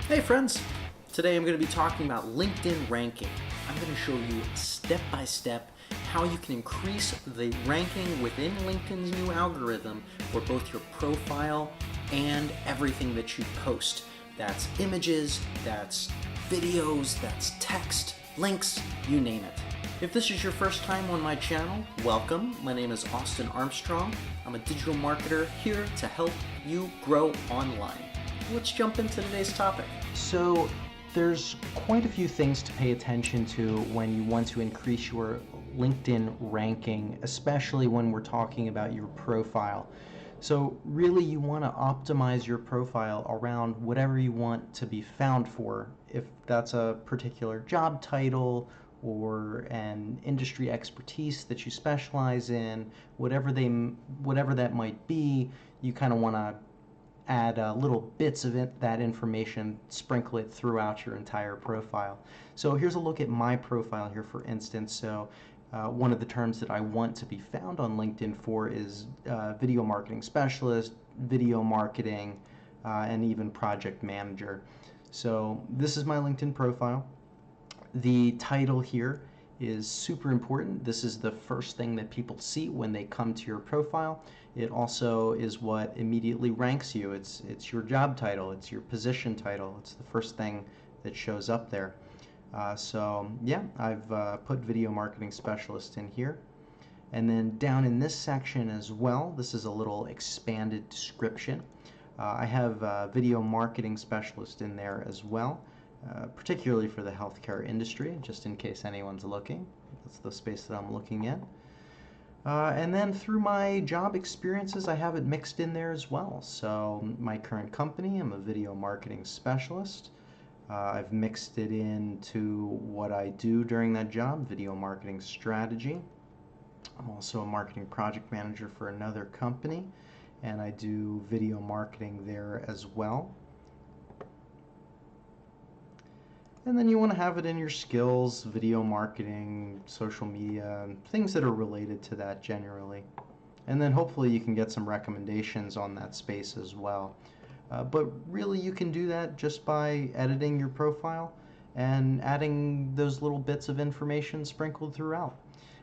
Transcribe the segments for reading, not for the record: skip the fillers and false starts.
Hey friends! Today I'm going to be talking about LinkedIn ranking. I'm going to show you step by step how you can increase the ranking within LinkedIn's new algorithm for both your profile and everything that you post. That's images, that's videos, that's text, links, you name it. If this is your first time on my channel, welcome. My name is Armstrong. I'm a digital marketer here to help you grow online. Let's jump into today's topic. So there's quite a few things to pay attention to when you want to increase your LinkedIn ranking, especially when we're talking about your profile. So really you want to optimize your profile around whatever you want to be found for. If that's a particular job title or an industry expertise that you specialize in, whatever that might be, you kind of want to add little bits of that information, sprinkle it throughout your entire profile. So here's a look at my profile here, for instance. So one of the terms that I want to be found on LinkedIn for is video marketing specialist, video marketing, and even project manager. So this is my LinkedIn profile. The title here is super important. This is the first thing that people see when they come to your profile. It also is what immediately ranks you. It's your job title, it's your position title, it's the first thing that shows up there. So yeah, I've put video marketing specialist in here. And then down in this section as well, this is a little expanded description. I have video marketing specialist in there as well. Particularly for the healthcare industry, just in case anyone's looking. That's the space that I'm looking at. And then through my job experiences, I have it mixed in there as well. So my current company, I'm a video marketing specialist. I've mixed it into what I do during that job, video marketing strategy. I'm also a marketing project manager for another company, and I do video marketing there as well. And then you want to have it in your skills, video marketing, social media, and things that are related to that generally. And then hopefully you can get some recommendations on that space as well. But really you can do that just by editing your profile and adding those little bits of information sprinkled throughout.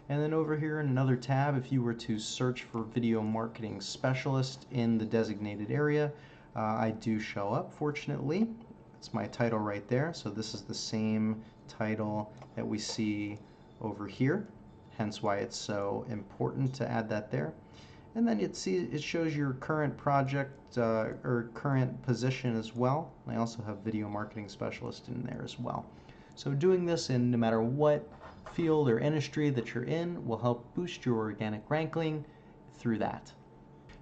And then over here in another tab, if you were to search for video marketing specialist in the designated area, I do show up, fortunately. It's my title right there, so this is the same title that we see over here, hence why it's so important to add that there. And then it shows your current project or current position as well. I also have video marketing specialist in there as well. So doing this in no matter what field or industry that you're in will help boost your organic ranking through that.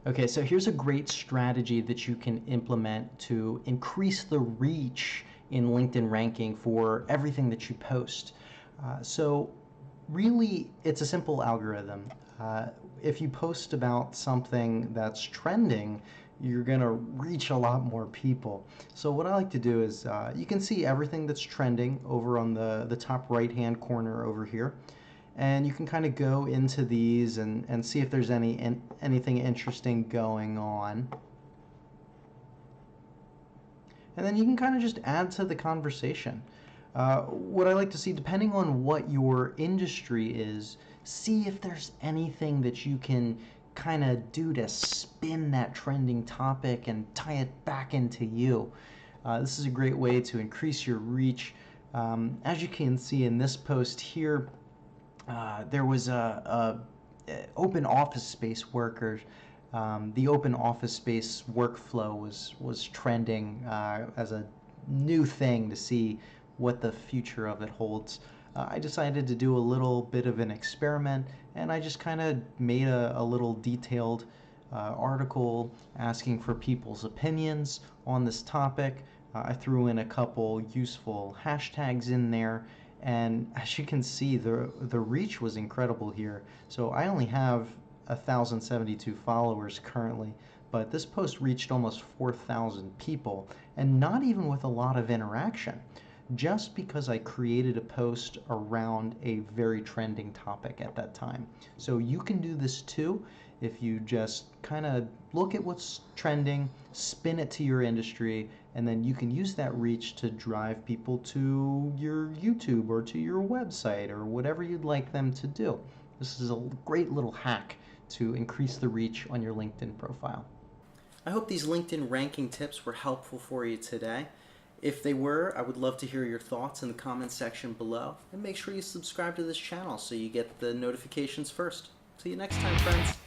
Okay, so here's a great strategy that you can implement to increase the reach in LinkedIn ranking for everything that you post. So really, it's a simple algorithm. If you post about something that's trending, you're going to reach a lot more people. So what I like to do is, you can see everything that's trending over on the top right-hand corner over here. And you can kind of go into these and see if there's anything interesting going on. And then you can kind of just add to the conversation. What I like to see, depending on what your industry is, see if there's anything that you can kind of do to spin that trending topic and tie it back into you. This is a great way to increase your reach. As you can see in this post here, there was a open office space workers. The open office space workflow was trending as a new thing to see what the future of it holds. I decided to do a little bit of an experiment, and I just kind of made a little detailed article asking for people's opinions on this topic. I threw in a couple useful hashtags in there. And as you can see, the reach was incredible here. So I only have 1,072 followers currently, but this post reached almost 4,000 people, and not even with a lot of interaction, just because I created a post around a very trending topic at that time. So you can do this too. if you just kind of look at what's trending, spin it to your industry, and then you can use that reach to drive people to your YouTube or to your website or whatever you'd like them to do. This is a great little hack to increase the reach on your LinkedIn profile. I hope these LinkedIn ranking tips were helpful for you today. If they were, I would love to hear your thoughts in the comments section below. And make sure you subscribe to this channel so you get the notifications first. See you next time, friends.